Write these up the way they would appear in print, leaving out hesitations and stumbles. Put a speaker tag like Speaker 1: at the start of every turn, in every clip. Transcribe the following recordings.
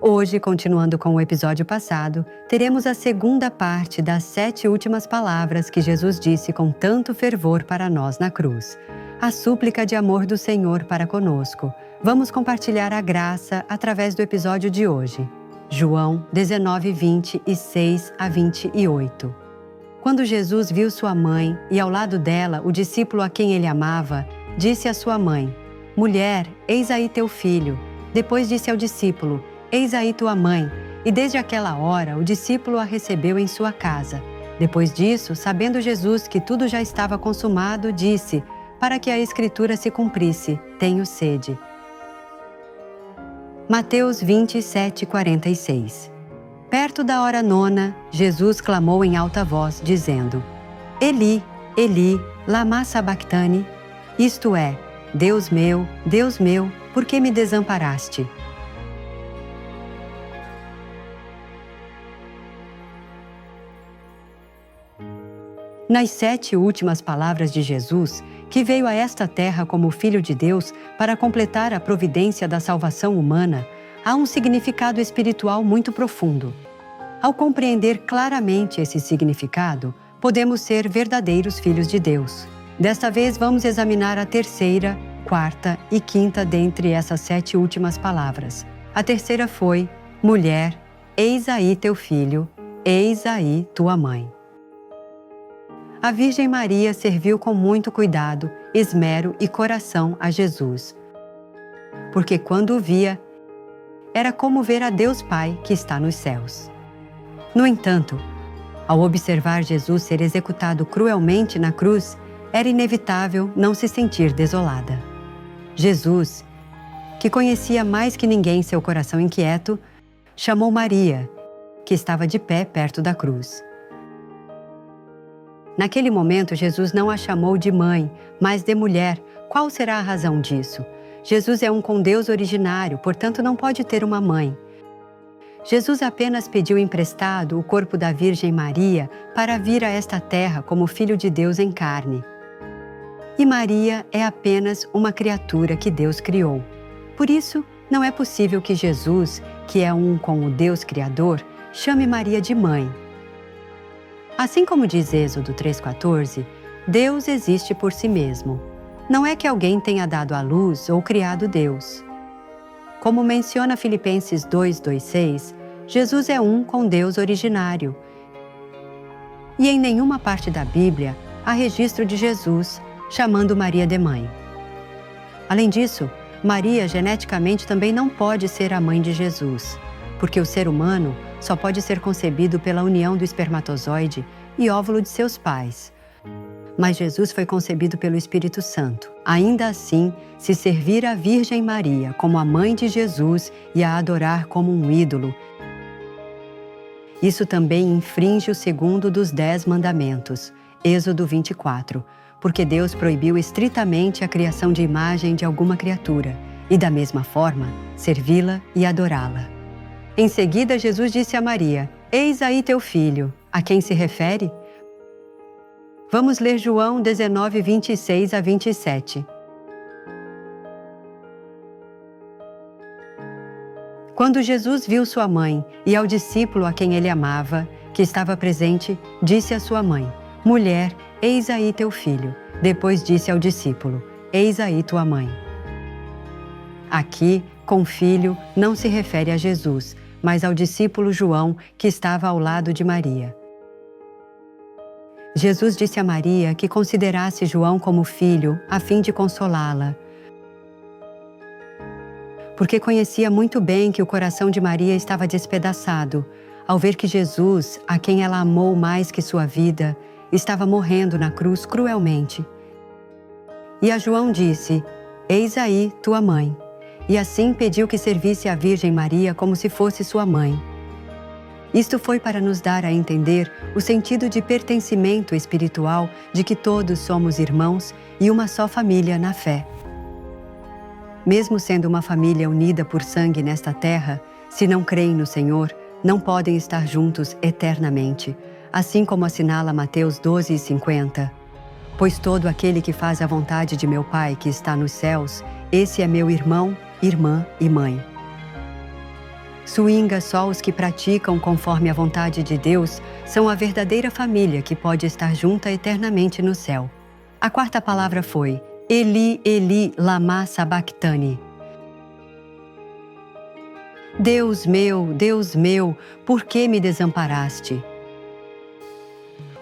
Speaker 1: Hoje, continuando com o episódio passado, teremos a segunda parte das 7 últimas palavras que Jesus disse com tanto fervor para nós na cruz. A súplica de amor do Senhor para conosco. Vamos compartilhar a graça através do episódio de hoje. João 19, 26 a 28. Quando Jesus viu sua mãe e ao lado dela o discípulo a quem ele amava, disse à sua mãe: Mulher, eis aí teu filho. Depois disse ao discípulo: Eis aí tua mãe. E desde aquela hora o discípulo a recebeu em sua casa. Depois disso, sabendo Jesus que tudo já estava consumado, disse, para que a Escritura se cumprisse: Tenho sede. Mateus 27, 46. Perto da hora nona, Jesus clamou em alta voz, dizendo: Eli, Eli, lama sabactani? Isto é, Deus meu, por que me desamparaste? Nas 7 últimas palavras de Jesus, que veio a esta terra como Filho de Deus para completar a providência da salvação humana, há um significado espiritual muito profundo. Ao compreender claramente esse significado, podemos ser verdadeiros filhos de Deus. Desta vez vamos examinar a terceira, quarta e quinta dentre essas 7 últimas palavras. A terceira foi: Mulher, eis aí teu filho, eis aí tua mãe. A Virgem Maria serviu com muito cuidado, esmero e coração a Jesus. Porque quando o via, era como ver a Deus Pai que está nos céus. No entanto, ao observar Jesus ser executado cruelmente na cruz, era inevitável não se sentir desolada. Jesus, que conhecia mais que ninguém seu coração inquieto, chamou Maria, que estava de pé perto da cruz. Naquele momento, Jesus não a chamou de mãe, mas de mulher. Qual será a razão disso? Jesus é um com-Deus originário, portanto não pode ter uma mãe. Jesus apenas pediu emprestado o corpo da Virgem Maria para vir a esta terra como Filho de Deus em carne. E Maria é apenas uma criatura que Deus criou. Por isso, não é possível que Jesus, que é um com o Deus Criador, chame Maria de mãe. Assim como diz Êxodo 3,14, Deus existe por si mesmo. Não é que alguém tenha dado à luz ou criado Deus. Como menciona Filipenses 2,6, Jesus é um com Deus originário. E em nenhuma parte da Bíblia há registro de Jesus chamando Maria de mãe. Além disso, Maria geneticamente também não pode ser a mãe de Jesus, porque o ser humano só pode ser concebido pela união do espermatozoide e óvulo de seus pais. Mas Jesus foi concebido pelo Espírito Santo. Ainda assim, se servir a Virgem Maria como a mãe de Jesus e a adorar como um ídolo, isso também infringe o segundo dos 10 mandamentos, Êxodo 24, porque Deus proibiu estritamente a criação de imagem de alguma criatura e, da mesma forma, servi-la e adorá-la. Em seguida, Jesus disse a Maria: Eis aí teu filho. A quem se refere? Vamos ler João 19, 26 a 27. Quando Jesus viu sua mãe e ao discípulo a quem ele amava, que estava presente, disse à sua mãe: Mulher, eis aí teu filho. Depois disse ao discípulo: Eis aí tua mãe. Aqui, com filho, não se refere a Jesus, mas ao discípulo João, que estava ao lado de Maria. Jesus disse a Maria que considerasse João como filho, a fim de consolá-la. Porque conhecia muito bem que o coração de Maria estava despedaçado, ao ver que Jesus, a quem ela amou mais que sua vida, estava morrendo na cruz cruelmente. E a João disse: Eis aí tua mãe. E assim pediu que servisse a Virgem Maria como se fosse sua mãe. Isto foi para nos dar a entender o sentido de pertencimento espiritual de que todos somos irmãos e uma só família na fé. Mesmo sendo uma família unida por sangue nesta terra, se não creem no Senhor, não podem estar juntos eternamente, assim como assinala Mateus 12:50. Pois todo aquele que faz a vontade de meu Pai que está nos céus, esse é meu irmão, irmã e mãe. Swinga só os que praticam conforme a vontade de Deus são a verdadeira família que pode estar junta eternamente no céu. A quarta palavra foi Eli, Eli, lama sabachthani. Deus meu, por que me desamparaste?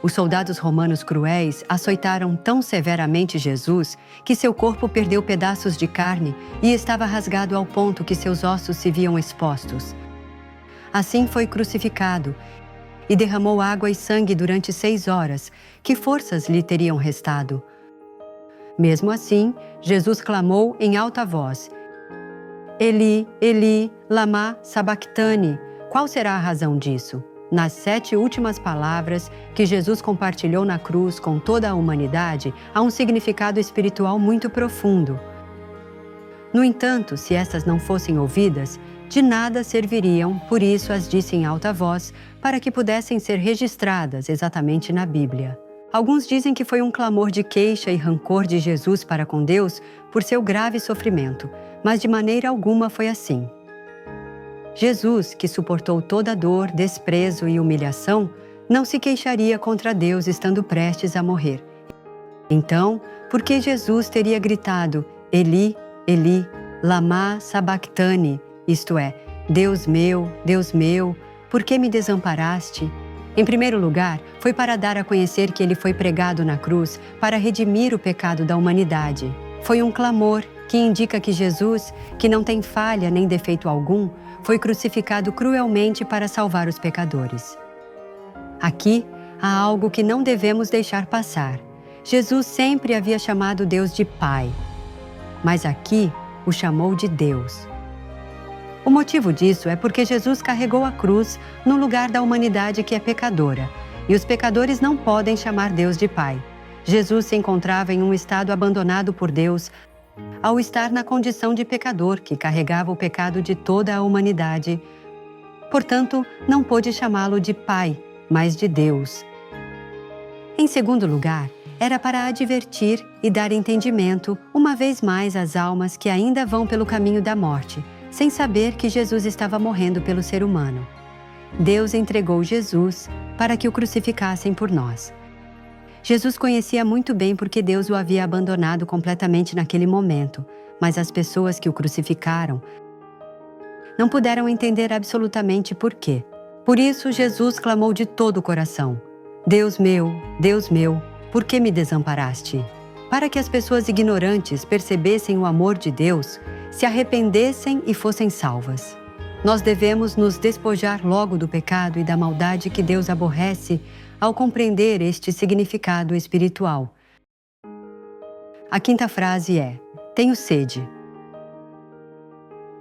Speaker 1: Os soldados romanos cruéis açoitaram tão severamente Jesus que seu corpo perdeu pedaços de carne e estava rasgado ao ponto que seus ossos se viam expostos. Assim foi crucificado e derramou água e sangue durante 6 horas. Que forças lhe teriam restado? Mesmo assim, Jesus clamou em alta voz: Eli, Eli, lama sabachthani. Qual será a razão disso? Nas 7 últimas palavras que Jesus compartilhou na cruz com toda a humanidade, há um significado espiritual muito profundo. No entanto, se estas não fossem ouvidas, de nada serviriam, por isso as disse em alta voz, para que pudessem ser registradas exatamente na Bíblia. Alguns dizem que foi um clamor de queixa e rancor de Jesus para com Deus por seu grave sofrimento, mas de maneira alguma foi assim. Jesus, que suportou toda dor, desprezo e humilhação, não se queixaria contra Deus estando prestes a morrer. Então, por que Jesus teria gritado, Eli, Eli, lama sabachthani, isto é, Deus meu, por que me desamparaste? Em primeiro lugar, foi para dar a conhecer que ele foi pregado na cruz para redimir o pecado da humanidade. Foi um clamor que indica que Jesus, que não tem falha nem defeito algum, foi crucificado cruelmente para salvar os pecadores. Aqui há algo que não devemos deixar passar. Jesus sempre havia chamado Deus de Pai, mas aqui o chamou de Deus. O motivo disso é porque Jesus carregou a cruz no lugar da humanidade que é pecadora, e os pecadores não podem chamar Deus de Pai. Jesus se encontrava em um estado abandonado por Deus, ao estar na condição de pecador que carregava o pecado de toda a humanidade. Portanto, não pôde chamá-lo de Pai, mas de Deus. Em segundo lugar, era para advertir e dar entendimento, uma vez mais, às almas que ainda vão pelo caminho da morte, sem saber que Jesus estava morrendo pelo ser humano. Deus entregou Jesus para que o crucificassem por nós. Jesus conhecia muito bem porque Deus o havia abandonado completamente naquele momento, mas as pessoas que o crucificaram não puderam entender absolutamente por quê. Por isso, Jesus clamou de todo o coração: Deus meu, por que me desamparaste? Para que as pessoas ignorantes percebessem o amor de Deus, se arrependessem e fossem salvas. Nós devemos nos despojar logo do pecado e da maldade que Deus aborrece ao compreender este significado espiritual. A quinta frase é: tenho sede.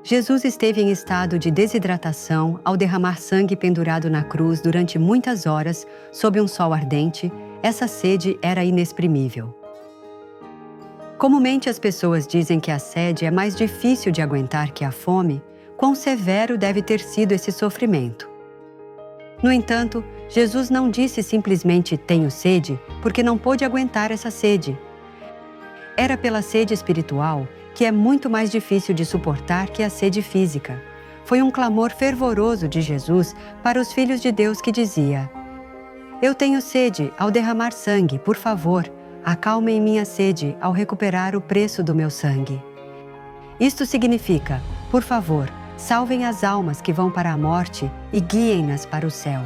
Speaker 1: Jesus esteve em estado de desidratação ao derramar sangue pendurado na cruz durante muitas horas sob um sol ardente. Essa sede era inexprimível. Comumente as pessoas dizem que a sede é mais difícil de aguentar que a fome. Quão severo deve ter sido esse sofrimento. No entanto, Jesus não disse simplesmente tenho sede porque não pôde aguentar essa sede. Era pela sede espiritual, que é muito mais difícil de suportar que a sede física. Foi um clamor fervoroso de Jesus para os filhos de Deus que dizia: eu tenho sede ao derramar sangue, por favor, acalmem minha sede ao recuperar o preço do meu sangue. Isto significa, por favor, salvem as almas que vão para a morte e guiem-nas para o céu.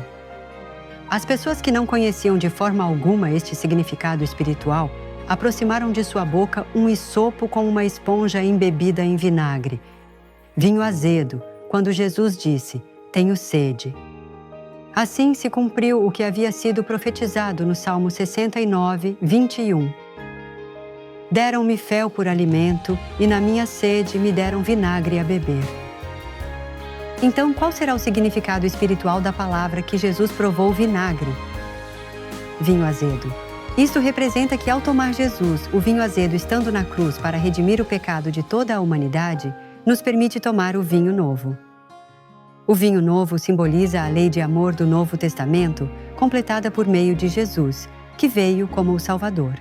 Speaker 1: As pessoas que não conheciam de forma alguma este significado espiritual aproximaram de sua boca um hisopo com uma esponja embebida em vinagre, vinho azedo, quando Jesus disse: tenho sede. Assim se cumpriu o que havia sido profetizado no Salmo 69, 21. Deram-me fel por alimento e na minha sede me deram vinagre a beber. Então, qual será o significado espiritual da palavra que Jesus provou vinagre? Vinho azedo. Isto representa que ao tomar Jesus, o vinho azedo estando na cruz para redimir o pecado de toda a humanidade, nos permite tomar o vinho novo. O vinho novo simboliza a lei de amor do Novo Testamento, completada por meio de Jesus, que veio como o Salvador.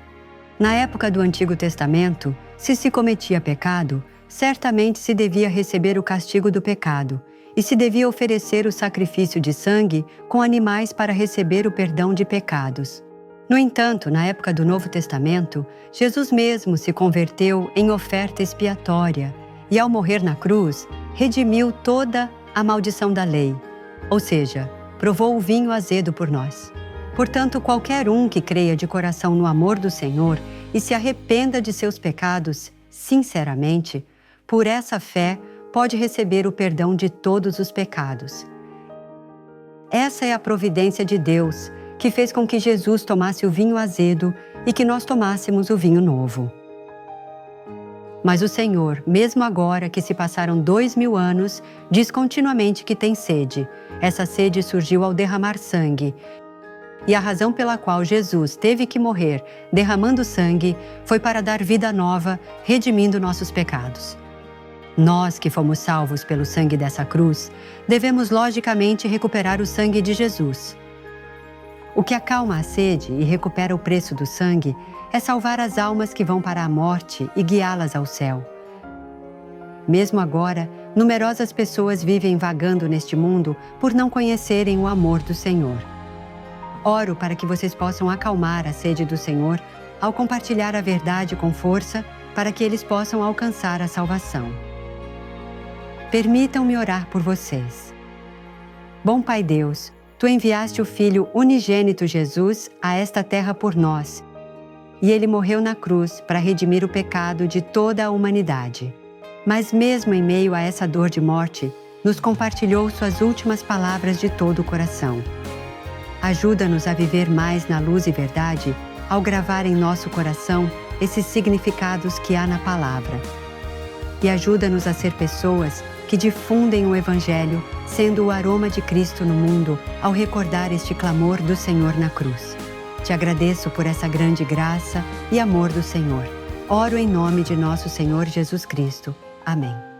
Speaker 1: Na época do Antigo Testamento, se cometia pecado, certamente se devia receber o castigo do pecado, e se devia oferecer o sacrifício de sangue com animais para receber o perdão de pecados. No entanto, na época do Novo Testamento, Jesus mesmo se converteu em oferta expiatória e, ao morrer na cruz, redimiu toda a maldição da lei, ou seja, provou o vinho azedo por nós. Portanto, qualquer um que creia de coração no amor do Senhor e se arrependa de seus pecados, sinceramente, por essa fé, pode receber o perdão de todos os pecados. Essa é a providência de Deus, que fez com que Jesus tomasse o vinho azedo e que nós tomássemos o vinho novo. Mas o Senhor, mesmo agora que se passaram 2000 anos, diz continuamente que tem sede. Essa sede surgiu ao derramar sangue. E a razão pela qual Jesus teve que morrer derramando sangue foi para dar vida nova, redimindo nossos pecados. Nós, que fomos salvos pelo sangue dessa cruz, devemos logicamente recuperar o sangue de Jesus. O que acalma a sede e recupera o preço do sangue é salvar as almas que vão para a morte e guiá-las ao céu. Mesmo agora, numerosas pessoas vivem vagando neste mundo por não conhecerem o amor do Senhor. Oro para que vocês possam acalmar a sede do Senhor ao compartilhar a verdade com força para que eles possam alcançar a salvação. Permitam-me orar por vocês. Bom Pai Deus, Tu enviaste o Filho unigênito Jesus a esta terra por nós, e Ele morreu na cruz para redimir o pecado de toda a humanidade. Mas mesmo em meio a essa dor de morte, nos compartilhou Suas últimas palavras de todo o coração. Ajuda-nos a viver mais na luz e verdade ao gravar em nosso coração esses significados que há na palavra. E ajuda-nos a ser pessoas que difundem o Evangelho, sendo o aroma de Cristo no mundo ao recordar este clamor do Senhor na cruz. Te agradeço por essa grande graça e amor do Senhor. Oro em nome de nosso Senhor Jesus Cristo. Amém.